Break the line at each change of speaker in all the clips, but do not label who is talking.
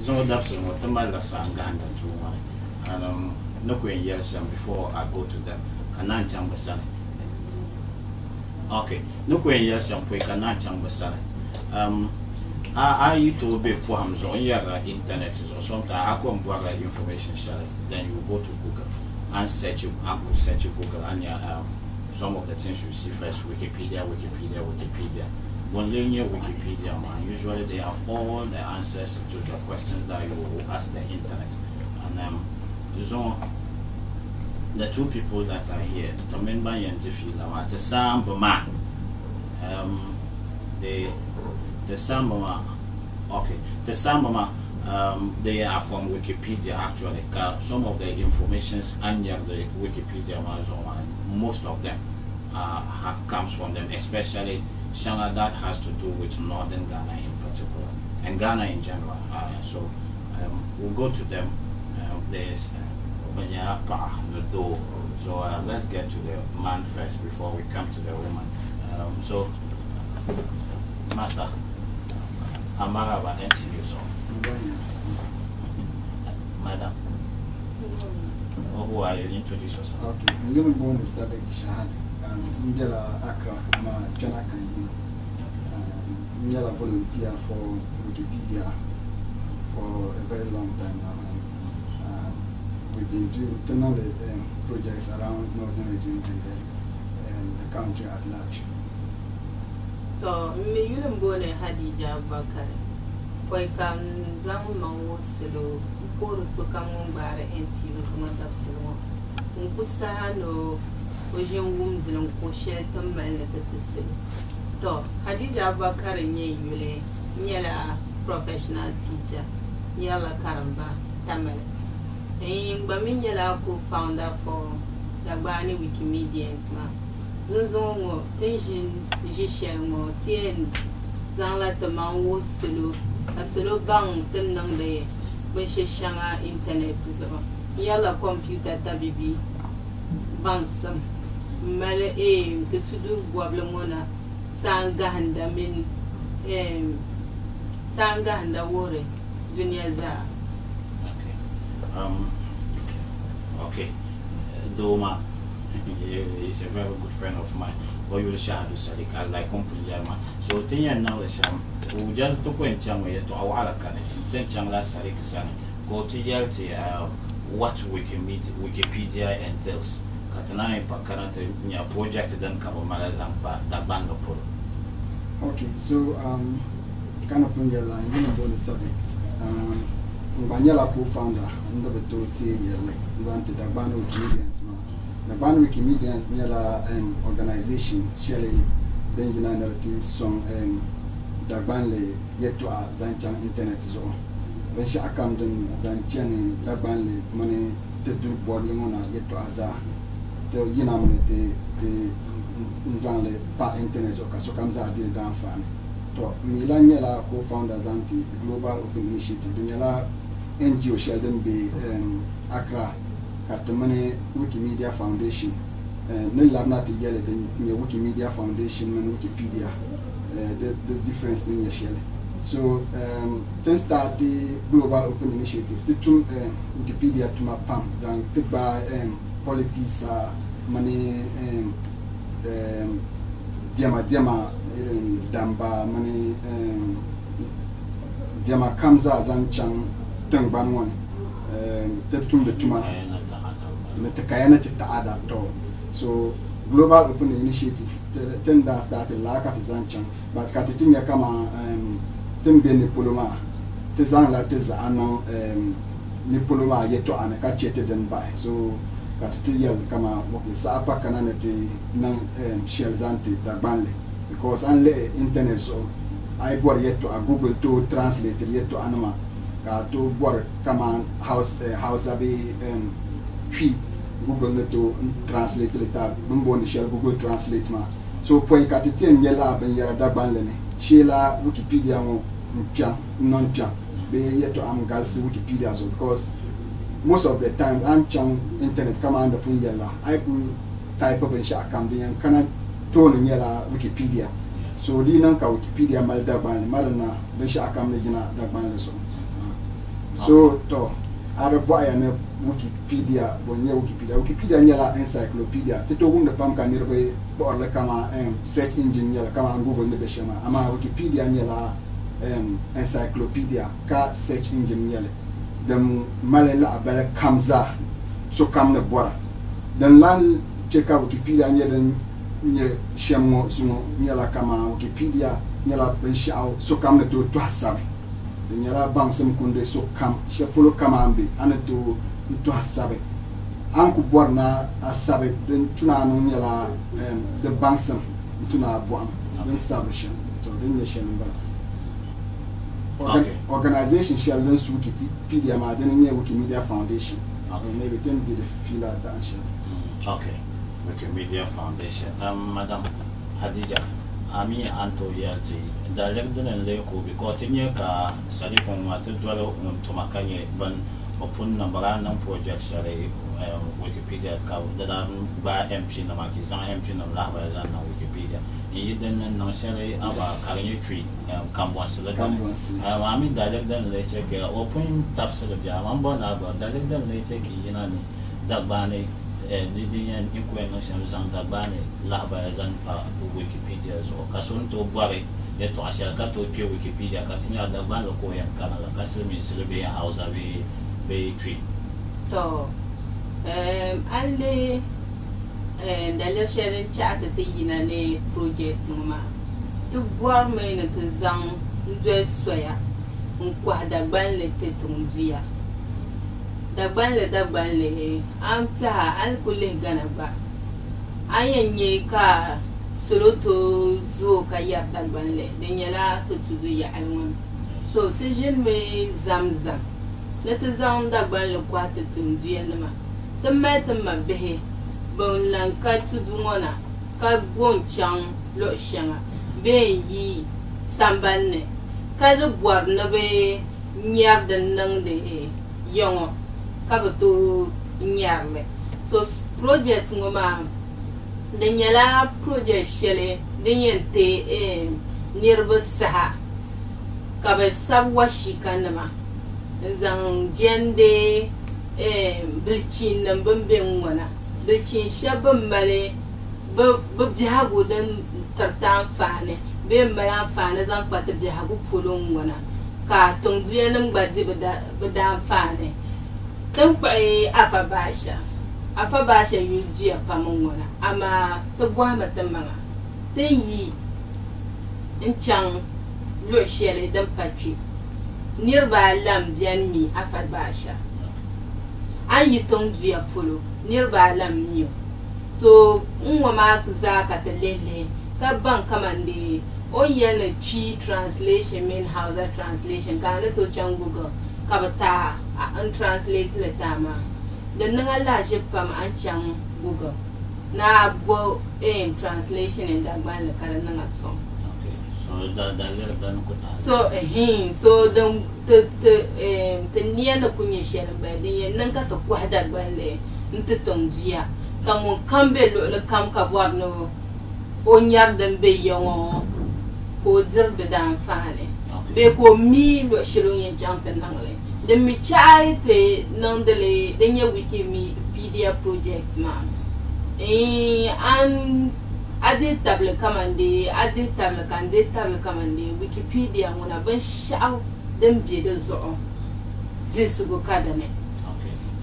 so that's what Tamale Sanganda to one. And no queen yes before I go to them. Kanan Chambasani. Okay, no queen yes and quick Kanan Chambasani. I used to be poems on your internet or sometimes I come for information sharing. Then you go to Google and search you. I will search you Google and some of the things you see first Wikipedia. When you use Wikipedia, man, usually they have all the answers to the questions that you will ask the internet. And so the two people that are here, Dagbani and NTV, the Sambama, the Sambama, okay, the Sambama, they are from Wikipedia actually. Some of the informations under the Wikipedia, most of them comes from them, especially Shana that has to do with Northern Ghana in particular, and Ghana in general. So we'll go to them. There's the door. So let's get to the man first before we come to the woman. So, Master, Amara about NTV. So, Madam, who are you? Introduce yourself.
Okay, I'm going to go on the subject. Njela Accra, ma Jana Kanyi. Njela volunteer for Wikipedia for a very long time now. We've been doing Tamale projects around Northern region and the country at large.
So, me yulim bone Hadija Bakare. Koi kam zamu mawoselo ukoro so kamu bare NTV sumadapselo. Unkusa no ojen wumzilin ko shel Tamale tatselo. To, Hadija Bakare nye yule nyela professional teacher. Nyela karamba Tamale. And Baminyala co-founder for Dagbani Wikimedians, ma. Zozon tension jishel tien zangla tamanwo selo a selo bang tenang de shanga internet so yala computer tabibi bansam male to do wablemona sangahanda min sangahanda wore junior za.
Okay, Doma is a very good friend of mine. Or you shall do Sadik, I like Compuyama. So, Tinya now is we just took in Chamway to our Alakan, Changla Sadik Sani. Go to Yelty, what Wikipedia entails. Katanai Pakanata, your project then cover Malazampa, that band of Polo.
Okay, so, kind of on your line, I'm going to go to Sadik. Banyala co-founder under the Dagbani Wikimedians. Dagbani Wikimedians nyala organization Shelley Benjina narrative song Dagbani yet to our Zanchan internet zone. When she accounted Zanchan Dagbani money to do boarding on yet to Azar. The Yinam the Nzanle pa internet so comes out the damn fan. To Milanyala co-founder Zanti Global Open Initiative Nyala NGO Sheldon Bay Accra Katamane Wikimedia Foundation. No labna to yell the Wikimedia Foundation and Wikipedia. The difference in your shell. So then start the Global Open Initiative. The two Wikipedia to my pam than to buy politics money Diama Damba money Diama Kamza Zanchang Tungban one. The Tuma Kayana Ada. So Global Open Initiative tenda started like at Zanchang, but Katitinga Kama Timbe Nipoloma Tizan Latis Ano Nipoloma yet to Anakacheted and by. So Katitia Kama Sapa Kananati Nan Shelzanti Dagbani because only internet so I bought yet to a Google to translate yet to Anima. To work come house abi tree Google to translate it Bumbo shell Google Translate ma so point katiten yela ben yara Dagbani Sheila Wikipedia non jam be yet to am galsi Wikipedia so because most of the time I'm chang internet come on the phone yela I can type up in sha come the can tone yela Wikipedia so di nan ka Wikipedia mal Dagbani malna ben sha come le gina Dagbani so So to ada boy na Wikipedia Wikipedia nyala encyclopedia tito wunda pam kan nirbe bo la kama search engine nyala kama Google ne beshama ama Wikipedia nyala encyclopedia ka search engine nyala dem malela abala kamza so kam ne bora dan lan cheka Wikipedia nyala nye shemo sumo nyala kama Wikipedia nyala benshao so kam ne to hasabe nyala bangsam kunde so kam shepolo kamambe anato to hasabe anku borna asabe den tunanu nyala de bangsam tuna boam den sabrishan to den nation ba organization shall den Wikipedia ma den nye Wikimedia Foundation maybe them did feel that action.
Okay, Wikimedia Foundation. Madam Hadija, Ami Anto Yalti, the Legdon and Leko, because in your car, Sadipon Matter Dwello to Makanye, but upon number one projects Wikipedia that are by MP Namakis, MP of Lava and Wikipedia. You didn't know about carrying tree, come once. I mean, direct then later, open taps of the Jamban about direct then later, Dagbani. Didian inquisitions on Dagbani, Lava and Wikipedia, or Casunto Buari, yet to Ashaka to Wikipedia, Katina, Dagbano, and Canada, Cassim, Sylvia House, a tree.
So, only and the lecture chat at the Yinane project, Mama. To Guarmain at the Zang, dress swear, Dagbani to Via. Dagbani, Amta, Alcoholic Ganaba. I am ye car, Soloto, Zokaya Dagbani, then Yala to do ya alone. So, Tijan me Zamzam. Let us sound Dagbani quarter to Dianama. The matter my behe, Bon Lanka to do one, Kabon Chang, Loshanga, Be ye, Sambane, Kadabuar Nabe, Nyar the Nung de Young. Kabuto nyarle so project ngoma denyala project shele denyente nirba saha kabe sabwashi kanama zang jende bilchin nambambe ngwana bilchin shabam male bubjahago dan tartan fane be mbaya fane zang kwata bjahago fulun ngwana ka tongduya nam gbadi bada fane Tempai Afabasha Yuji Pamona, Ama Tobuama Tamanga. They ye in Chang Lushele Dampachi. Nearby Lam Jan me Afabasha. And you tongue via Polo, nearby Lam New. So, Umama Zaka the Lele, Kaban Kamandi, O Yellow Chi translation, main house translation, Canada to Chang Google. Kabata untranslate le tama the nangala jepam anchang Google na go translation in Dagbani karana song.
Okay, so that done
so the near no kunye share by the nanka to kwa Dagbani nttongia kamu kambe lo kam kabwa no onyar dem be yongo ko dirbe dan fane be ko mi lo shirunye jantan nangle the Michai nondele denye Wikimedia project man and adi table kamande adi table kamande Wikipedia ngona ben shaw dem biede zo zisugo kadane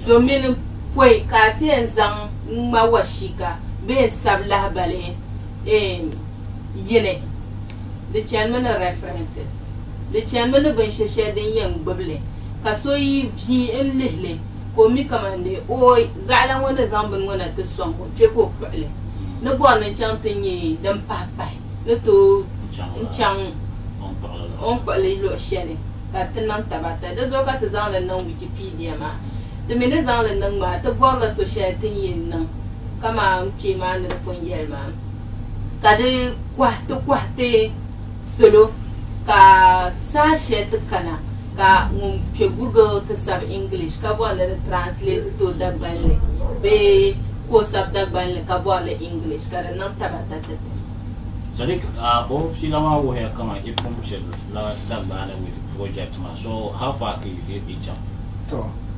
domin poi kati enzang ma washika be sabla bale yene the chairman references the chairman ben sheshe den yang bable kaso yi vi en lehle ko mi kamande o zala wona zambon wona to songo je ko kwale no bo na chantenye dam papa no to chang on kwale lo shere ka tenan tabata da zo ka ta zala nan Wikipedia ma de mena zala nan ma to bo la society yin nan kama mche ma na ko yel ma ka de kwate solo ka sa shet kana ka Google to sub English ka bo la translate to Dagbani be ko sub Dagbani ka bo la English ka nan tabata tete
Sadik bo filama wo he kama ipum shel la Dagbani project man. So how far can you get each of?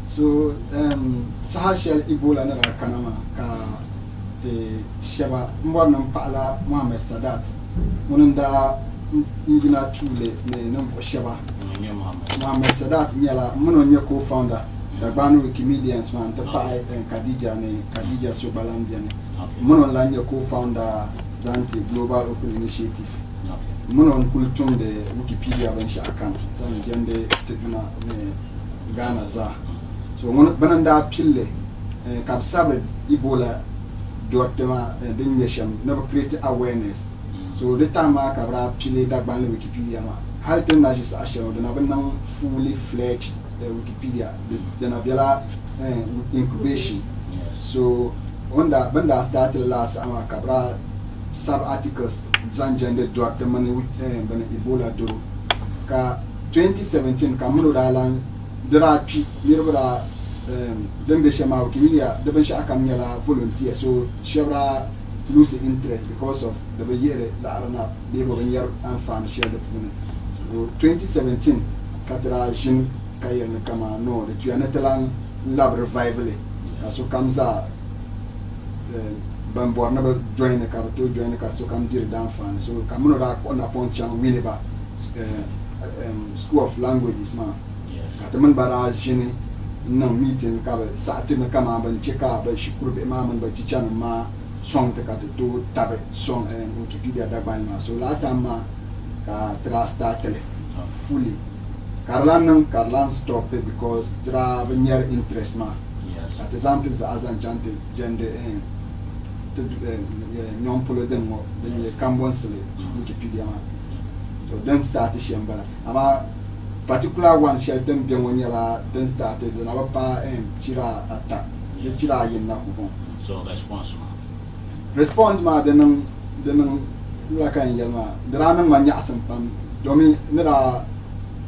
So Sahashel Ebola na kanama ka te sheba mwanam pala Mohammed Sadat mununda ingina chule ne nombo sheba Mohammed Sadat nyala muno nye co-founder Dagbani Wikimedians man te pa Khadija Sobalandia ne muno la nye co-founder Zanti Global Open Initiative muno kultum de Wikipedia bench account zan jende teduna ne Ghana za so bananda pille kabsabe Ebola doctement den yesham never create awareness so the time kabra pille Dagbani Wikipedia ma halten na jis asho de na ban fully fledged Wikipedia this then abela incubation so onda banda started last ama kabra sub articles zanjende doctement ban Ebola do ka 2017 kamuno dalan Derapi, Nirvada, Dembeshama, Wikimedia, the Besha Camilla volunteer, so Shevra lose interest because of the year that Arana, they were year and fan share the money. So 2017, Katara Jin Kayan Kama, no, the Tuanetalang Lab Revival, so comes out Bambor never join the car, to join the car, so come dear down fan, so Kamuno on a ponchang, Winneba, School of Languages now. Kataman bara jini na meeting ka ba sa'ati na kama ban cheka ba shukuru be maman ba chichan ma song te ka to tabe song Wikipedia Dagbani ma so lata ma ka tra startele fully Karlan stop it because tra venyer interest ma at example as an chante gender non polo den mo den Cambon sele Wikipedia ma so them start shamba ama particular one shall them be when you then started and our pa chira attack the chira yin na ko
so
response ma then la kan yama drama manya asam pam domi nira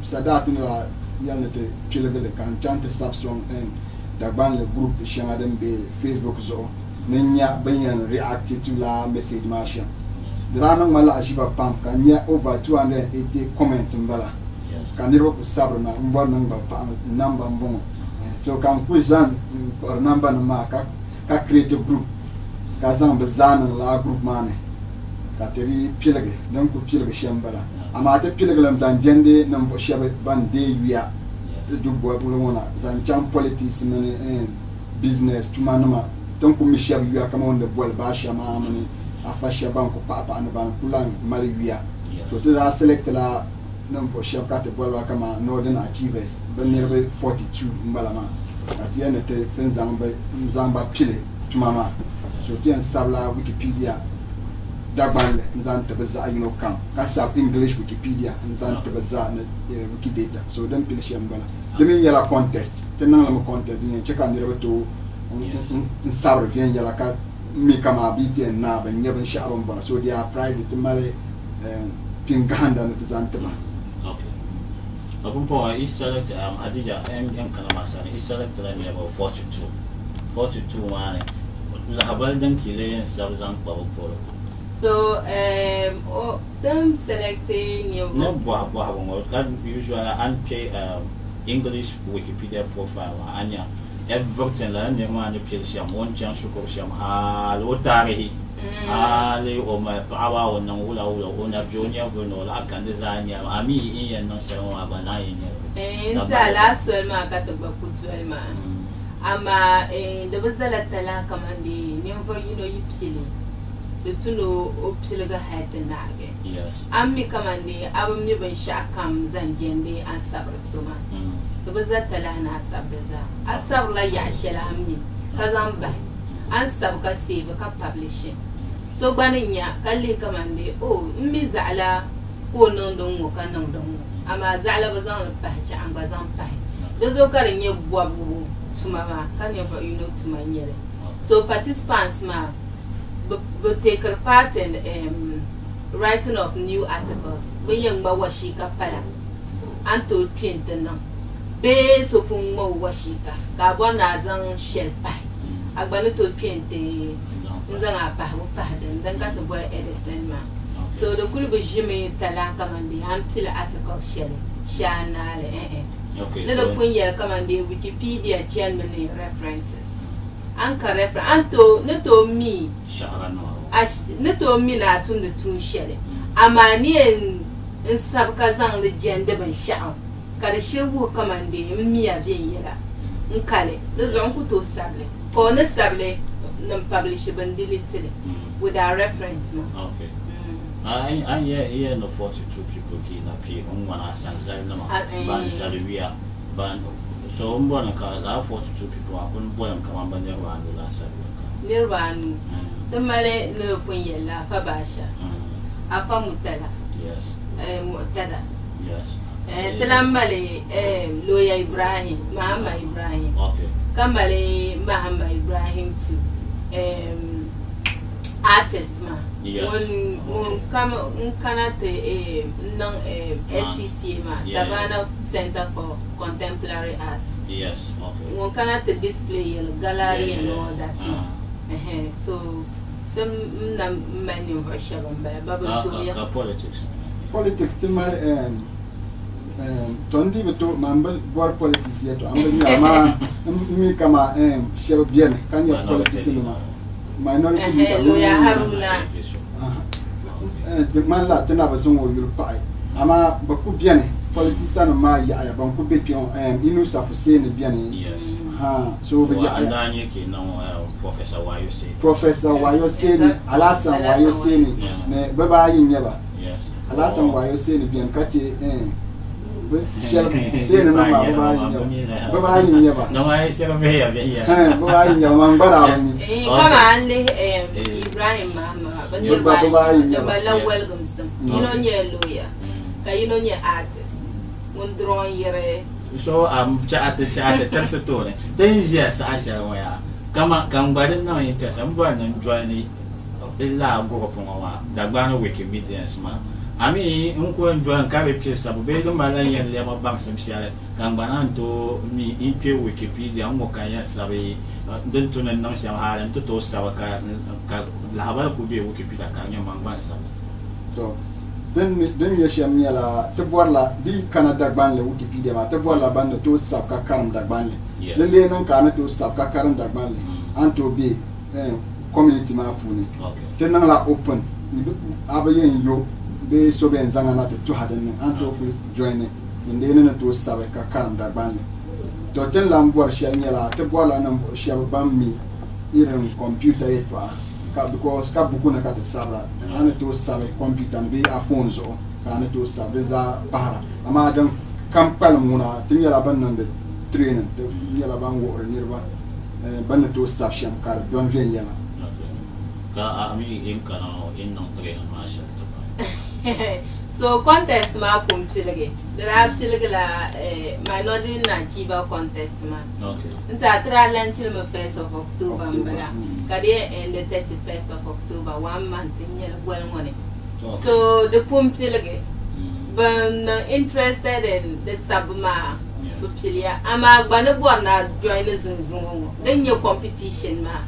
sadat nira yanete chilebele kan chante subsong and Dagbani group shanga them be Facebook zo nenya banyan react to la message masha drama mala ajiba pam kan ya over 280 comments mbala Kaniro sabra na mbo number mbongo so kan kuzan or number na maka ka create a group ka zan bazan la group mane ka teri pilege dan ku pilege shambala ama ta pilege lam zan jende nan bo shabe ban de wiya du bo bulona zan jam politics mane business tumanama dan ku mi shabe wiya kama wonde bol ba shama mane afa shaban ko papa an ban kulan mali wiya to tira select la number shaka to bola kama Northern Achievers ben nearby 42 mbalama atiya ne te zamba pile tumama so tian sabla Wikipedia Dagbani nzan te beza you kam ka sab English Wikipedia nzan te beza ne Wikidata so dem pile shambala demi yala contest tenan la mo contest ni cheka ndire to nsabra vien yala ka mi kama biti na ben nyeben sharon bala so dia prize Tamale pinganda ne zantema.
Upon he select Hadija Kanamasani, he selected about 42. 42 one. La Habaldan Kile and Sabzan Polo.
So them selecting your
usually anti English Wikipedia profile Anya everything la nyama ne pilsham one chance ko sham ha lotari ale o ma pawa o nan wula ona jonia vono la kan design ya ami in no se o abana yin
ta la seulement ka to ba kutuellement ama de bazala tala kamandi ni on you know yipsili de tuno o psilaga hatenage
yes
ami kamandi abam ni ban shakam zanjende an sabar suma de bazala tala na sabza asab la ya shela amni kazamba an sabka save ka publishing so baninya kalli kamande o mi zala ko non don mo kan non don ama zala bazan pahcha an bazan pah dozo karin ye bwabu tumama kan ye ba you know tumanyere so participants ma will take part in writing of new articles we yang ba washika pala anto twintena be so fun mo washika ka bona zan shel pah agbani to twinte nzanga pa dan got the boy edit ma so the cool be jimi tala kamandi am til article share Shanale.
Okay.
Little punya come and the Wikipedia genuine references. Anka reference anto neto me.
Sharano.
Neto me na tun the tun shele. Amani en sabkazan the gender ban shao. Kada shirwu come and the me a jayela. Nkale. The zonku to sable. For ne sable non publish ban delete with our reference no.
Okay. I hear no 42 people key na pay on one asanzal na ban salvia ban so mbona ka 42 people akon boyam kama banjerwa ndo la salvia
nirwanu tamale no punyela fabasha afa mutala
yes
mutala
yes
talamale loya Ibrahim Mahama Ibrahim
okay
kamale Mahama Ibrahim to artist ma
yes
when come kanate non SCC ma Savannah Center for Contemporary Art
yes okay
when kanate display gallery and all that so them na menu version baba so ya
politics to tondi beto mambal bor politics yeto ambe ama mi kama shebe bien kanya politics no minority leader
loya Haruna
de man la tena bazon wo yul pai ama baku bien politician ma ya ya ban ku be pion inu safu ne bien ha so be ya
andanye ke no professor wayo say ni alasan wayo say ni ne baba yin yaba yes
alasan wayo say ni bien kace say no ma baba yin yaba
no ma say me ya be ya
baba yin yaba man bara ni
kama anle Ibrahim Mahama baba yin yaba la welcome some you know nye lawyer ka you know nye artist mun drawing yere
so chat terse tore tenjia sa asha waya kama kambare na interest mbo na join illa go ko wa Dagbani Wikimedians ma ami nko enjoy nka be pie sabu be do mala yen le ma bank sam share kambana to mi inpe Wikipedia ngo kan ya sabe den to na sha halan to sabe ka la habara ku be Wikipedia kan ya mangba sabe
so den ya sham yala te borla di kana Dagbani le Wikipedia ma te borla bande to sab ka karam Dagbani le le non kana to sab ka karam Dagbani anto be community ma puni ten na la open abayen yo be so be nzanga na to haden anto ku join inde ne to sab ka karam Dagbani to ten la mbor sham yala te borla na sham bammi irin computer efa because ka buku na ka te sabra ana to sabe computer be a phone zo kana to sabe za para ama dan kampal muna tin yala ban nan de training to yala ban wo nirba ban to sab sham kar don ven yala
ka ami in kana in no training ma sha
so contest ma kum tilage dara tilage la My Northern Achiever contest ma
okay
nta tra lanchil ma 1st of October mbala kadi and the 31st of October 1 month in yel gwal ngone so the pum tilage ban interested in the sabma bupilia ama gbana bona join zunzungo then your competition ma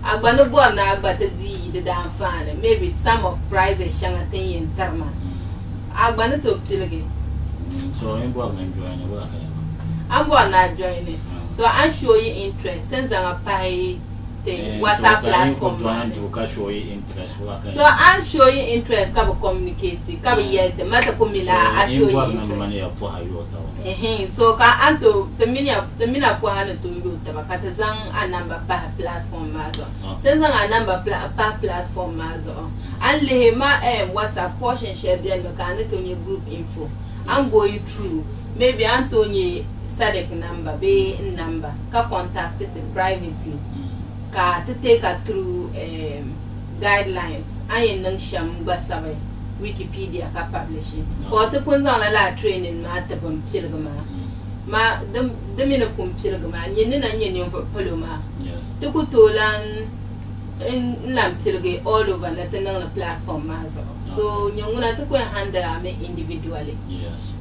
agbana bona agbata di the dan fan maybe some of prizes shanga thing in terma agbana to tilage
so in bo men join what
I'm gonna join it so I show you interest things are pay the WhatsApp platform
show you interest
so I show you interest ka communicate ka yet the matter komina I show you interest so ka anto the mina ko hana to you tabakata zang a number pa platform mazo things are number pa platform mazo and le ma WhatsApp portion share them ka na to your group info I'm going through maybe Anthony SADC number be number ka contact it privately ka to take her through guidelines ayen nang sham basabe Wikipedia ka publishing ko to pon zan la training ma ta bam pilgama ma dum mina kum pilgama nyen na nyen poloma to ku tolan in lam pilge all over na tanang platform ma so nyonguna to ko handle me individually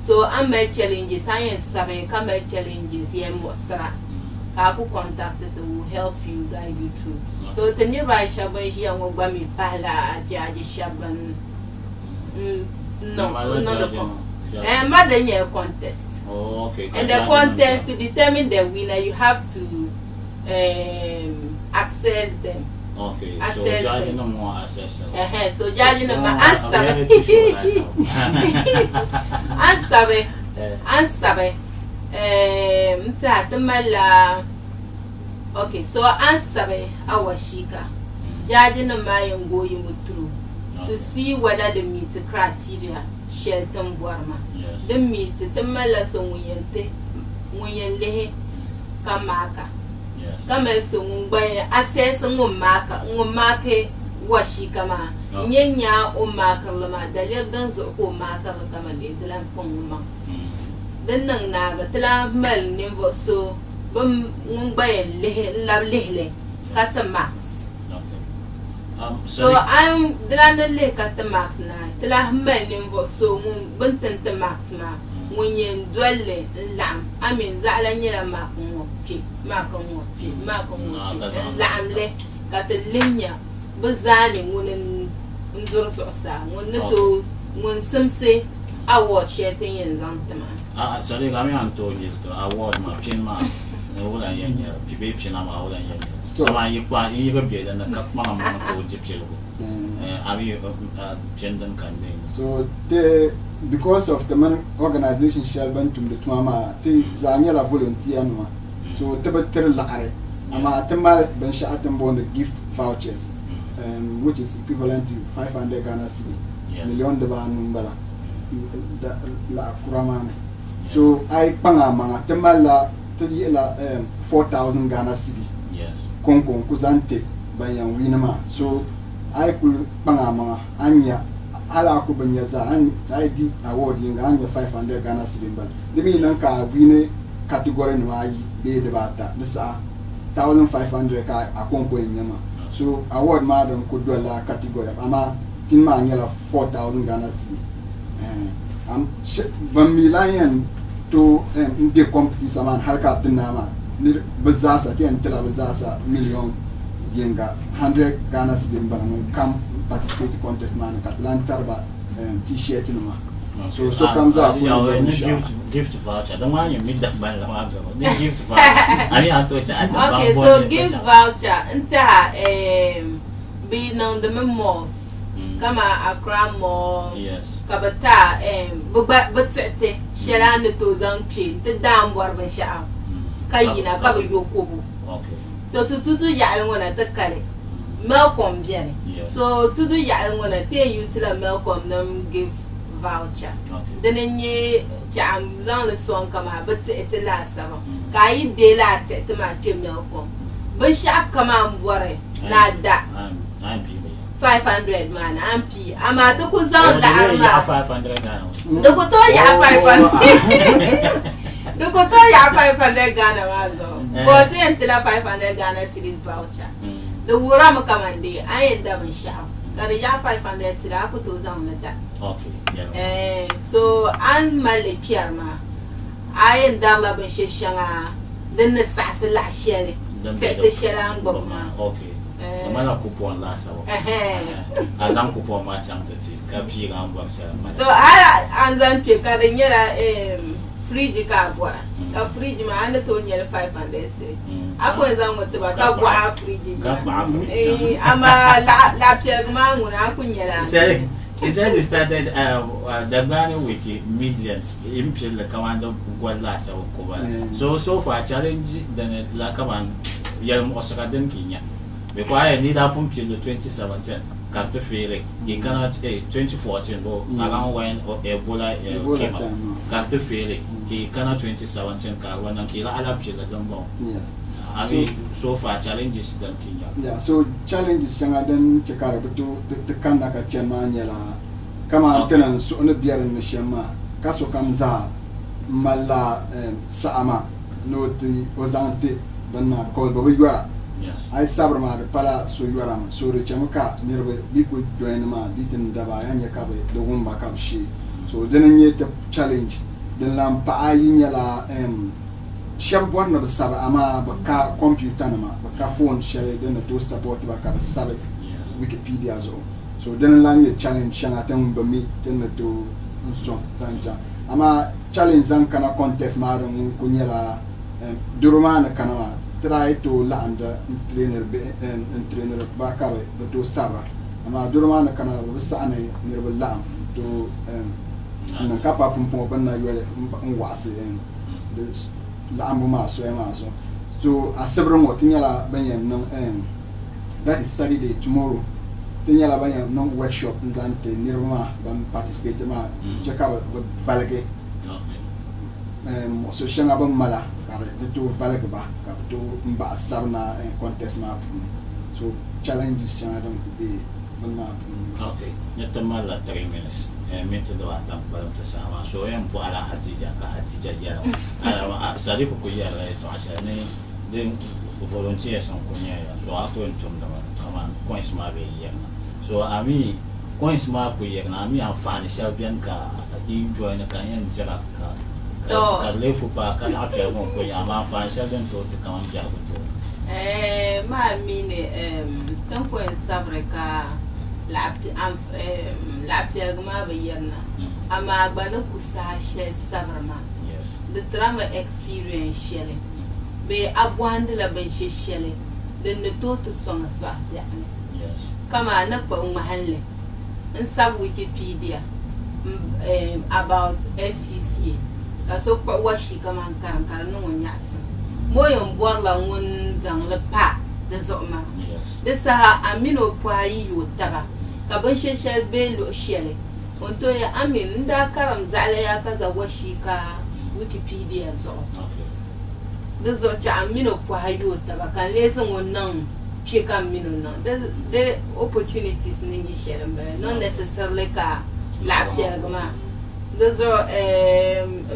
so I'm my challenges science seven come challenges here mosra ka ku contact to help you guide you through so tenye ba shaban shi an gba mi pala ajaji shaban no And mother year contest.
Oh, okay.
And the contest to determine the winner, you have to access them.
Okay.
Access
so judging no more access.
So judging no more answer. Answer. Okay, so answer our shika. Judging no more going through to see whether the meet criteria shelter warma. The meet the mala so when you kamaka. Kama so ngba access ngumaka washika ma nyenya o maka lama dalir dan zo ko maka kama de dalan ponguma dan nan na ga tala mal nimbo so bam ngba lehle kata max. So I'm dalan le kata max na tala mal nimbo so buntan max ma when dwelle lam amin zala nyela makungopi lamle katalinya bazali ngunen ndur so sa ngunto ngun simse award shetin yin zamtama
sorry gami antoni to award ma pin ma wala yenya pibe pin ma wala yenya kama yikwa yiga bieda na kapma ma ko jipchelo abi jendan kande
so because of the organization Shelban to the Tuama, Zaniela volunteer, so Tibetan Lakare, Ama Tamale Benshatambo the gift vouchers, which is equivalent to 500 Ghana cedi, million de Banumbala, La Kuramane. So I Pangamanga, Tamala 4,000 Ghana cedi, Kongo, Kuzante, by Winama. So I could Pangamanga, Anya. Ala ko banyaza an ID award yin anya 500 Ghana cedi ban de mi nan ka win category no ayi be de bata nisa 1500 ka akonko nyama so award ma don ko dola category ama kin ma anya 4000 Ghana cedi am ban mi lion to de competition man harka tinama ni bazasa ten tela bazasa million yenga 100 Ghana cedi ban kam participate contest man Katlantarba t-shirt no so comes out
gift voucher don't want you meet that by the gift voucher I mean
okay so gift voucher nta being on the memos kama Accra Mall kabata but sete shela ne to zanche te dam warba sha kayina kaba yokobu okay to ya ngona ta kare Malcolm bien. So to do ya I'm gonna tell you still a Malcolm them give voucher. Then ye jam long the song come out, but it's a last summer. Kai de la set to my Malcolm. But sharp come on worry. Not that I'm 500 man, I'm P. I'm at the Kuzan la 500 now. The Kotoya 500. The Kotoya 500 Ghana was but until 500 Ghana cedis voucher. The Wurama Kamandi, I ain't done shop. Got a yard 500 cedi, I put those on that. Okay. So, I'm Malay Pierma. I ain't done la Shanga, then the Sassala Sherry. Take the Sherang Bogma. Okay. The man of coupon last hour. I don't coupon my chance to see. Capi and Boxer. So, I am cutting yet fridge car. A fridge man, I told you 500 cedi. I was on with the Bagua fridge. I'm a laptop man when I couldn't yell. He said he started Dagbani Wikimedians, impure the command of Guadalasa or Coba. So far, challenge than Lakaman Yam Osaka Kenya. Because I need up from 2017. Captain Ferry, he cannot 2014 or around when Ebola came out. Captain Ferry, he cannot 2017 Carwan and Kila Alapchilla Dumbo. Yes. I mean, so far challenges than Kenya. Yeah, so challenges younger than Chakara to the Kanaka Chemaniela. Come on, tenants, so on a beer in the Shema. Caso Kamza, Mala, Sama, no the Ozante, Bana, called Bobigua. Yes. I sabrama the pala so you are so the Chamaka nearby we could join ma beaten Dabayanya Kabe, the Wumba Kab she. So then yet a challenge. The lampa ayinela Shab one of the Saba Ama Baka computer nama, Baka phone shell then to support Baka Sabbath Wikipedia so. So then land a challenge Shanatam Bami then to Sanja.
ama challenge zan kana contest ma don kunyala durman kana try to land trainer ba ka ba to sabra ama durman kana ba sa'ane ni ba lam to na kapa pumpo banna yole ngwase de la ambuma so so asebro mo tinyala banyam no that is Saturday tomorrow tinyala banyam no workshop nzante nirma ban participate ma check out valage so shanga ban mala kare to valage ba ka to mba sabna contest ma so challenges shanga don be banna
okay nyatamala 3 minutes método atam balam tasama so yam po ala hatija ka hatija yara ala sari ko yara to ashane den volunteers on kunya so ako entum da kama coins ma be yana so ami coins ma ko yana ami amfani shabian ka enjoy na kan yan jira ka le ko pa ka na ta ko ko ya ma amfani shabian to kama jago to
ma mine tan ko sabre ka labti agma bayana ama agbana kusa she sabrama the drama experience shele be abwande la ben shele den ne to songa swa yani kama na pa mahalle in sub Wikipedia about SCCA kaso pa washi kama karan no nyasa moyon borla won zang le pa de zoma de sa amino pwayi yotaba kabon sheshel be lo shele onto ya amin nda karam zale ya kaza washi ka Wikipedia zo de zo cha amino pwayi yotaba kan lesen wannan she kan mino no the opportunities ningi shele not necessarily ka laptia gama de zo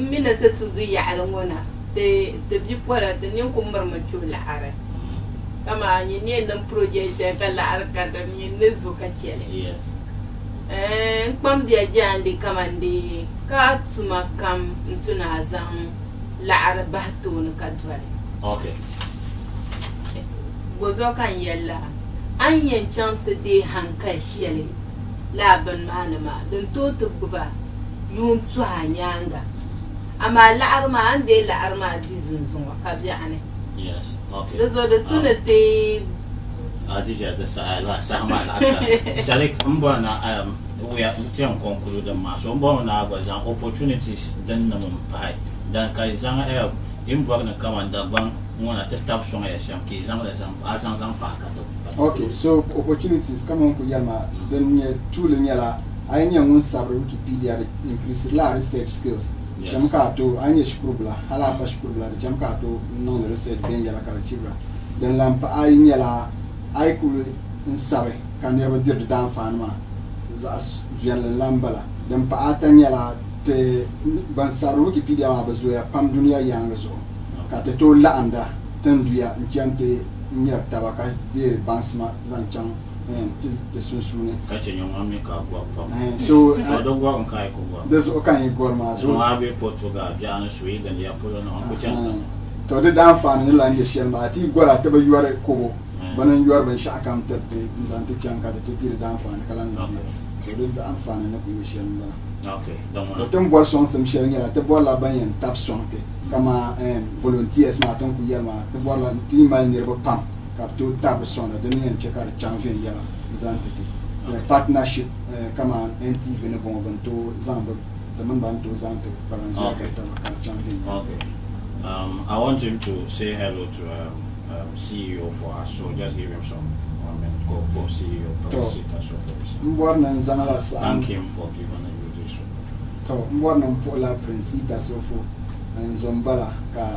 minata tudu ya alwona de bipora de nyen ko marma chula are kama nyine nan project ka la arka da nyine zo ka chele
yes
pam dia jandi kamande ka tuma kam ntuna zan la arba to ka dware
okay
gozo kan yalla an yancanta de hanka shele la ban manama dan to tuba yun tu hanyanga ama la arma an de la arma dizun zunwa ka bi ane
yes okay
the tunete
adija the sala sama la shalik mbona we are trying to conclude the mass mbona was an opportunities dan na mun pai dan kai zanga imba na kamanda bang mona te tap songa ya sham ki zanga la zam asan zam fa ka do
okay so opportunities kama on ko yama dan nye tule nyala aynya mun sabre Wikipedia increase la research skills jamka to anya shukrubla hala pa shukrubla jamka to non research ben yala kala chibra dan lampa aynya la ay kul insabe kan yaba dir dan fanma za yalla lambala dan pa atanya la te ban sabre Wikipedia ma bazo ya pam dunia yanga zo ka te to la anda tan duya njante nyar tabaka dir bansma zanchang te susune
ka chenyo ngami ka kwa pam
so
do gwa on kai ko gwa
des o kan gorma
so abi Portugal biana Sweden ya polo no ko chan
to de dan fan ni la nge shelma ati gora te ba yuare ko banan yuar ban sha kam te zante chanka te dir dan fan kala no so de dan fan ne ko shelma
okay donc
to tem bor son sem shelnya te bor la ban yen tap sonte kama volunteers ma ton ku yelma te bor la ti mal ni ro pam kapto table sonda de nien checker champion ya zantiki partnership kama NTV ne bon banto zambo de man banto zanto
okay
champion
okay I want him to say hello to CEO for us, so just give him some go for CEO so
mbwarna nzanala sa
thank him for giving you this
to mbwarna mpola princita so for nzombala ka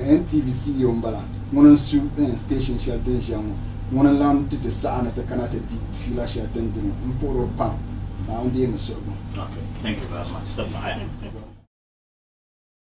NTV CEO mbala monon su station shelter jamu monon lam tete saana te kanata di fila shelter din mporo pam na onde no so
okay thank you very much stop by